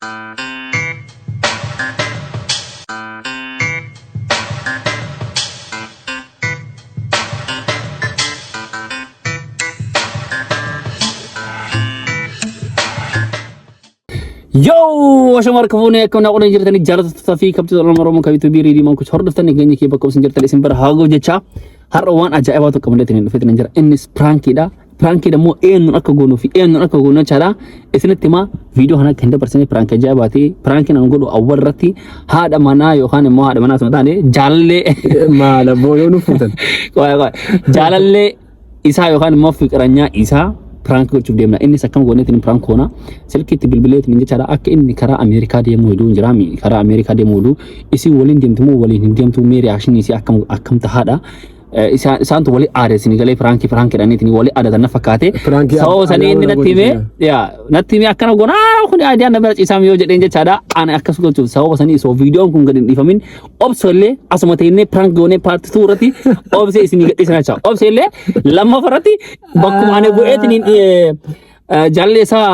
Yo, ashamarka fuune akkana qodan jirtani jaallattoota fi kabajamtoota Oromoo kabitu biirii diimaan kuch hordoftani ganya kee bakka isin jirtan isin bara haagoo jecha har'a waan ajaa'ibaa tokko malee dhufeetiin jira. Innis prankiidha. Prankiidha moo eenyuun akka goonuu fi eenyuun akka goonuu chaala isinitti himaa viidiyoo kana kan dabarsanii prank ajaa'ibaati. Prankiin an godhu awwal irratti haadha manaa yookaan immoo haadha manaa ta'anii jaalallee maala booyoo nu fuutan. Jaalallee isaa yookaan immoo fiqiranyaa isaa prank gochuuf deemna. Inni akkam gooneetiin prank koona silkiitti bilbileetiin jechaadha. Akka inni karaa Ameerikaa deemuu heduu jiraami. Karaa Ameerikaa deemuu heduu isi waliin deemtu moo waliin hin deemtu mee reakshinii isii akkam tahaadha. Isaan wali aadesini galee prank dhaniitiin wali aadatan na fakkaate. Soo sanii inni natti himee akkana goonaa kun aadiyaan nama ciisaam yoo jedheen jechaadha. Ani akkas gochuuf sababa sanii soo viidiyoon kun gadi hin dhiifamin obsollee asuma ta'inne prank goonee paartii 2 irratti obsee isinii gadhiisana jechaa. Obseellee lammaffaa irratti bakkuma ani bu'eetiin jaalallee isaa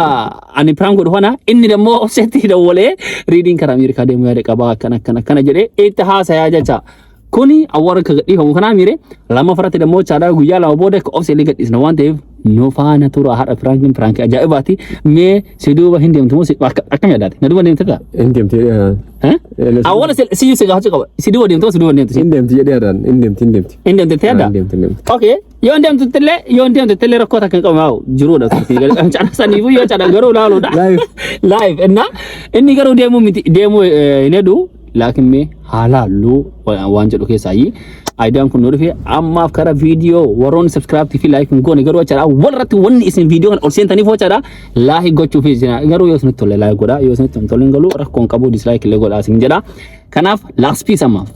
ani prank godhu kana inni dammoo obseetti dawwalee riidiin karaa Ameerikaa deemuu yaada qabaa akkana jedhee itti haasayaa jecha. Kuni awwaara ka gadhiifamu kana mire lama farate dammoo chaadhaa guyyaa lama booda ka obseellee gadhiisna waan ta'eef nu faana tura haadha prank ajaa'ibaati. Mee si duuba hin deemtu moo akkam yaadaati? Na duuba deemte taa? Hin deemte. Awwaala si si gaafachuu qaba. Si duuba deemtu moo si duuba deemtu? Hin deemte jedhee yaadaan. Hin deemte. Hin deemte ta'e yaada? Okay. Yoo hin deemtu tillee rakkoo takka hin qabu haa jiruudha. Chaadhaa saniifuu yoo chaadhaa garuu laaluudha. Live. Inni garuu deemuu miti deemuu hin heduu. Laakiin mee halaallu waan jedhu keessaayi aayidaan kun nuuf ammaaf karaa viidiyoo warroon subscribe fi like goone garuu achaadha walirratti wanni isin viidiyoo kan ol seentaniif achaadha like gochuuf jira garuu yoo isinitti tolle like godha yoo isinitti tolle galuu rakkoon qabu dislike illee godha isin jedha kanaaf last piece ammaaf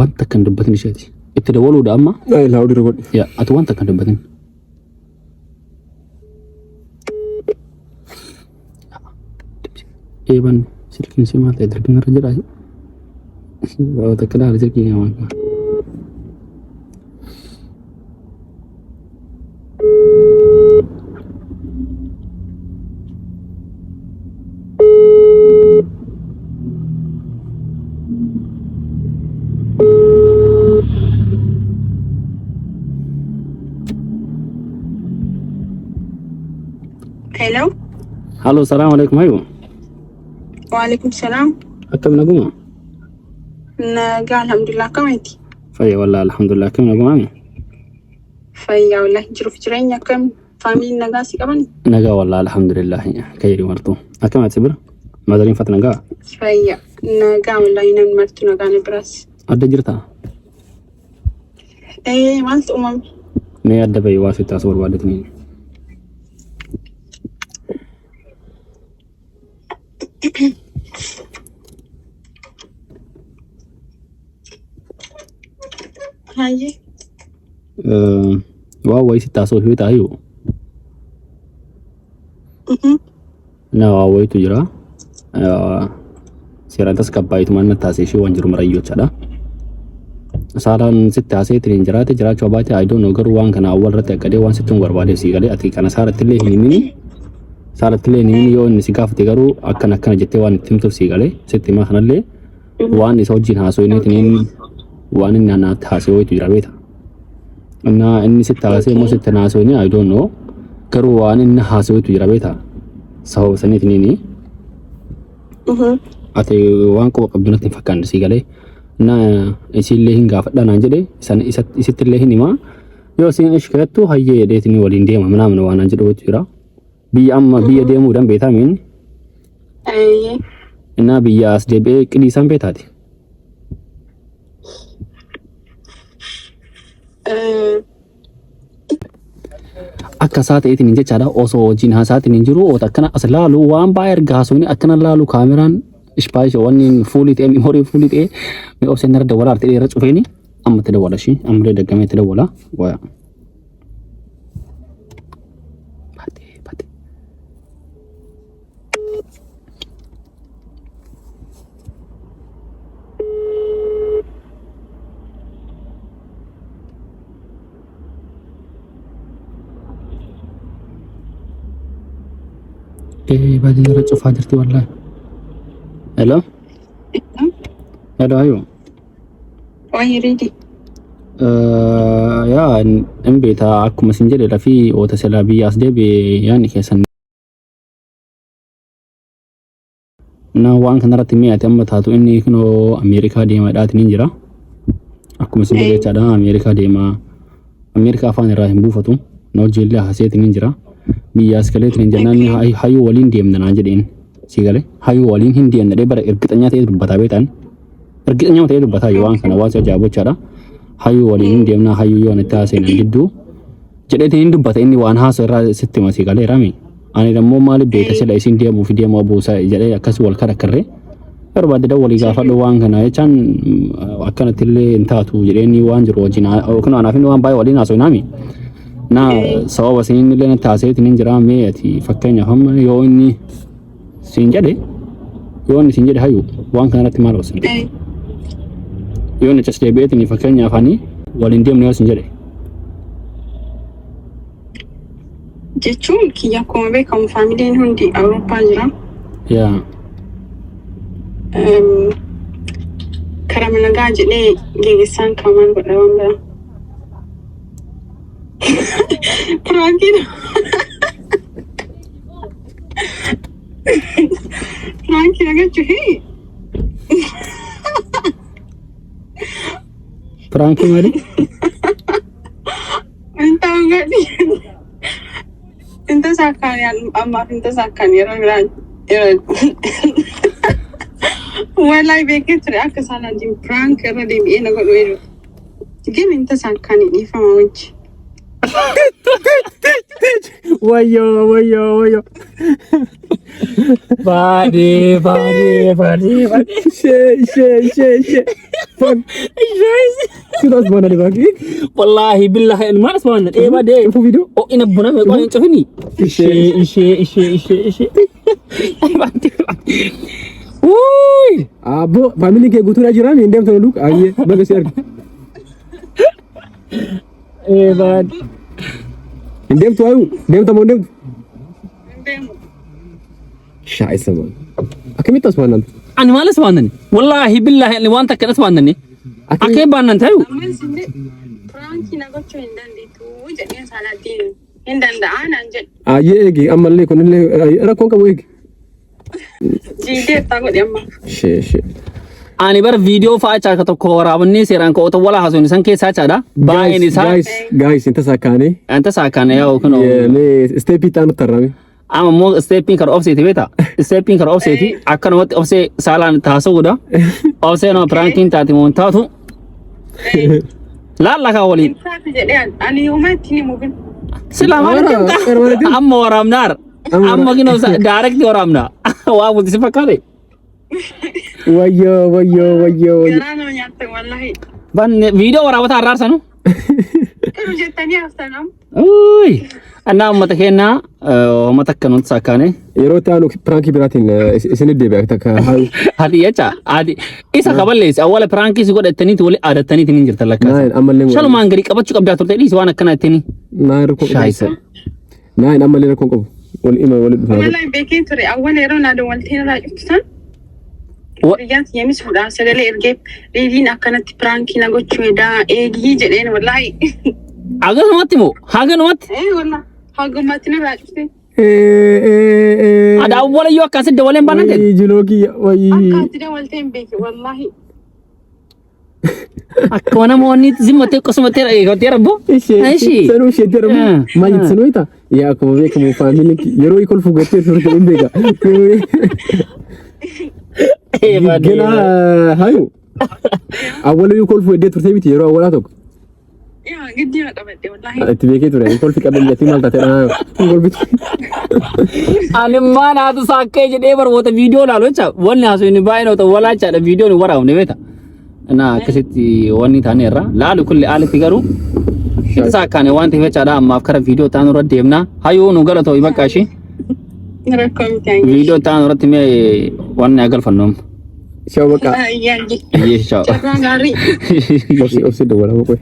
wanta kan dubbatin isheeti itti dawaluudha amma laawudii godhi yaa ati wanta kan dubbatin Evan silkin si mata terdengar jelas. Bawa tak kenal silkin yang mana. Hello. Halo, assalamualaikum ayo. Waalaikumsalam. Akkam naguma? Nagaa alhamdulillah akkamitti? Fayya wallahi alhamdulillah akkam naguma? Fayya wallahi jiruuf jireenya akkam faamiliin nagaa si qaban? Nagaa wallahi alhamdulillah kayri martu. Akkam ati bir? Madalin fat nagaa? Fayya nagaa wallahi namni martu nagaa ni biras. Adda jirta? Maaltu uumame? Mee adda bayi waa sitti asoo barbaadatanii? Haye. Waa way sitti asoo hiyoo taayuu? Na waa waytu jira. Seeraan tas kabbaayitu manna taasise ishee waan jiru marayyoo jechaadha. Saalaan sitti haaseetiin jiraachuu baate I don't know garuu waan kana awwal irratti akkadee waan sitti barbaadeef sii galee ati kana saaratti illee hin himini. Saaratti illee hin himini yoo inni si gaafate garuu akkana jettee waan itti himtuuf sii galee sitti himaa kanallee waan isa wajjin haasofneetiin waan inni naatti haasee waytu jira beeta. Inni sitti haasee moo sitti haasofne I don't know garuu waan inni haasee waytu jira beeta. Sababa saniitiin inni ati waan qofa qabdu natti hin fakkaanne sii galee. Isillee hin gaafadha naan jedhe isitti illee hin himaa yoo isin ishkattu hayyee jedheetiin waliin deema manaa waan naan jedhu jira biyya amma biyya deemuu dan beetaa min innaa biyya as deebi'ee qidhiisan beetaati akka isaa ta'eetiin jechaadha osoo wajjin haasaatiin hin jiru oota akkana as laalu waan baay'ee erga haasofni akkana laalu kaameraan Ispaayis wanni fuulii ta'e memorii fuulii ta'e mee obseen narra dawwalaa ta'e irra cufeeni amma tadawwala shi amma daggamee tadawwala waya bate بعدين رجع فاجرتي والله. الو الو ايوه ويريدي يا ان بيتا اكو مسنجر في وتسلابي اسدي يعني كيسن na waan kana irratti mi'aate amma taatu inni kunoo Ameerikaa deemaa dhaatiin jira. Akkuma isin beektaadha Ameerikaa deemaa. Ameerikaa afaan irraa hin buufatu. Na hojjeellee haaseetiin jira. Biyyaas kaleetiin jennaan hayyuu waliin deemna naan jedheen. Sigalee hayyuu waliin hin deemna dhee bara ergixanyaa ta'ee dubbataa beetan. Ergixanyaa ta'ee dubbataa yoo waan kana waasa jaabochaadha. Hayyuu waliin hin deemna hayyuu yoo natti haaseenan gidduu jedheetiin hin dubbata inni waan haasoo irraa sitti ma sigalee rami. Ani dammoo maaliif beekta sila isin deemuu fi deemuu abuusaa jedhee akkas wal karakarree barbaade dawwalii gaafadhu waan kana jechaan akkanatti illee hin taatu jedheeni waan jiru wajjin kun anaaf inni waan baay'ee waliin haasoo naami na sababa isin illee natti haaseetiin hin jira mee ati fakkeenyaaf amma yoo inni siin jedhe hayyuu waan kana irratti maal obsan yoo inni achas deebi'eetiin fakkeenyaaf ani waliin deemnu yoo siin jedhe jechuun kiyya akkuma beekamu faamiliin hundi Awurooppaa jira. yaa karaa nagaa jedhee geegessaan kamaan godha waan bira. Piraankiin agachuufi. Piraanki maali? Intaan gadi. Inta sakkaanii ammaaf inta sakkaanii yeroo biraan wallahi beekee ture akka isaan wajjin piraank irra deebi'ee na godhu jedhu. ግን inta sakkaanii dhiifama wajji. Wayyo. Bade. She. Sudah mana di bagi? Wallahi billahi mana semuanya. Bade. Apa video? Oh ini benar kau yang cakap ni. Ishe. Wuih. Abo, family kayak gitu aja rame. Indem sama Luke. Aye, bagus ya. Bad. Indem tuh ayu. Indem tamu indem. Indem. Syai sama. Akan mitos mana? Ani malas mana? Wallahi billahi ni wan takkan mana ni? Akan banan tahu. Aman sini pranki na gocho hindan itu jadi salah din. Hindan dah anjir. Aye egi amalle konille era kon kamu egi. Jide takut dia mah. She. Ani bar video faca kata korabni seran ko to wala hasun san ke saca da ba ini sa guys inta sakane ya kuno ne step itanu tarami ama mo stepping kar offset beta stepping kar offset akan wat offset salan taso guda offset no pranking tati mon tatu la ka wali Jadi ani umat ini mungkin Salam alaikum amma waramnar amma gino direct waramna wa bu disipakale Wayyo. Karena nyata wallahi. Ban video warawata arar sanu. Kan jetani aftanam. Uy. Anna matakena matakkanut sakane. Yeroo taanu pranki biratin isin deebi'a taka hayu. Hadi yacha hadi isa kaballes awwala pranki si godhatani wali aadatani tin jirta lakka. Naan amalle. Shalumaan gari qabachu qabda turte dhis waan akkana tani. Naan rukun. Shaisa. Naan amalle rukun qabu. Wal ima wal dhufa. Wallahi beekin ture awwala yeroo na da waltiin ra iftan. Riyaan yamis fuudhaa sagalee ergee riidiin akkanatti pirankii na gochuu edaa eegii jedheen wallahi. Haganumatti moo haganumatti? Wallahi hagamatti na raajute. Ada awwala yoo akkasit dawaleen banan ta'e. Jilooki wayi. Akkaatti dawalteen beeki wallahi. Akka namoonni zimmate qosumate eegatee rabbo. Ishi. Sanuu ishee daramu. Maayit sanuu ita. Yaa akkuma beekamu faamilii yeroo ikol fugattee turte hin beeka. Gena hayu. Awwalu ikol fugattee turte miti yeroo awwalaa tokko. Yaa giddi na qabadde wallahi. Itti beekee ture ikol fi qabeenya maal taate ikol bitu. Ani mana tu sakke jedhee barboota viidiyoo laalu jecha wanni hasu inni baay'ee ta'u walaachaadha viidiyoon waraabne beeta. Ana akkasitti wanni taane irra laalu kulli aalitti garuu itti saakkaane waan ta'eef jechaadha ammaaf kara viidiyoo taanu irra deemna hayyuu nu galatoo bakka ishee. Viidiyoo taanu irratti mee wanni agalfannoom. Ciao bakka. Iyyaanji. Ciao. Carraa gaarii. Obsi dawwala boqoy.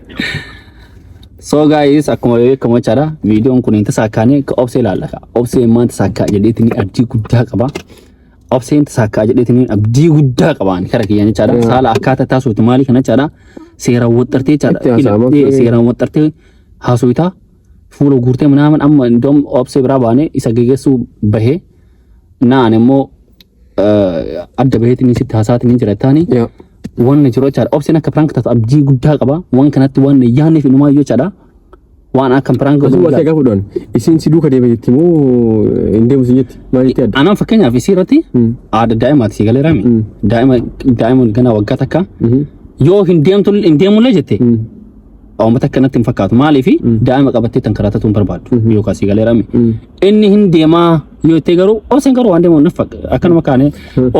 So guys, akkuma beekamu jechaadha. Viidiyoon kun tasaakaanii ka obsee ilaallaka. Obsee maan tasaakaa jedheetini abdii guddaa qaba. Obseen tasaakaa jedheetini abdii guddaa qabaan kara kiyyan jechaadha. Saala akkaataa taasuuti maali kana jechaadha. Seeraan waxxartee jechaadha. Seeraan waxxartee haasuutaa fuula guurtee manaaman amma indoom obsee biraa baane isa geeggeessuu bahee naan immoo adda baheetini sitti haasaatiin jiraataani. Waan jiru jechaadha. Obseen akka prank taatu abdii guddaa qaba. Waan kanatti waan yaanneef inumaa yoo jechaadha. Waan akka prank godhu waan akka godhan. Isin si duuka deebi'ee jetti moo indeemu si jetti maaliif yaadda? Anaan fakkeenyaaf isii irratti aada daa'imaati si galee raami. Daa'ima ganaa waggaa takka yoo hin deemullee jette uummata akkanatti hin fakkaatu. Maaliif daa'ima qabattee tankaraatatu hin barbaadu yookaan si galee raami. Inni hin deemaa yoo itti garuu obseen garuu waan deemu nafa akkanuma kaane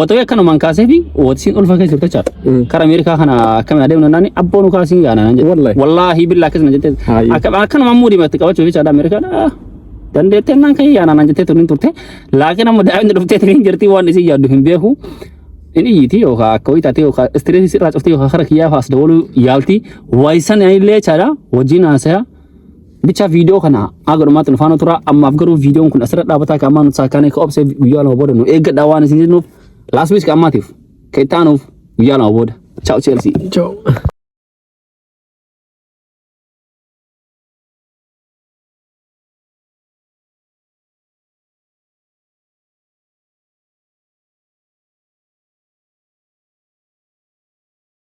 otoo akkanumaan kaasee fi ootisiin ulfa keessa jirta jechaadha. Kara Ameerikaa kana akkamiin adeemna naani abboonu kaasiin yaana jedhe. Wallaahi billaa akkasuma jette akkanuma muudimatti qabachuuf jechaadha Ameerikaa. Dandeettee naan kan yaana jettee turin turte laakiin amma daa'imni dhuftee turin jirti waan isin yaaddu hin beeku. Ini yiti yookaan akka wayitaatee yookaan istireesii irraa cuftee yookaan kara kiyyaa faas dabaluu yaalti waayisan illee jechaadha wajjin haasaya. Bicha video kana agarumatti nufaana tura ammaaf garuu videoon kun asirra dhaabataa ka ammaa nuti saakaanii ka obsee guyyaa lama booda nu eeggadhaa waan isin jennuuf last week ka ammaatiif ka ittaanuuf guyyaa lama booda. Ciao Chelsea. Ciao.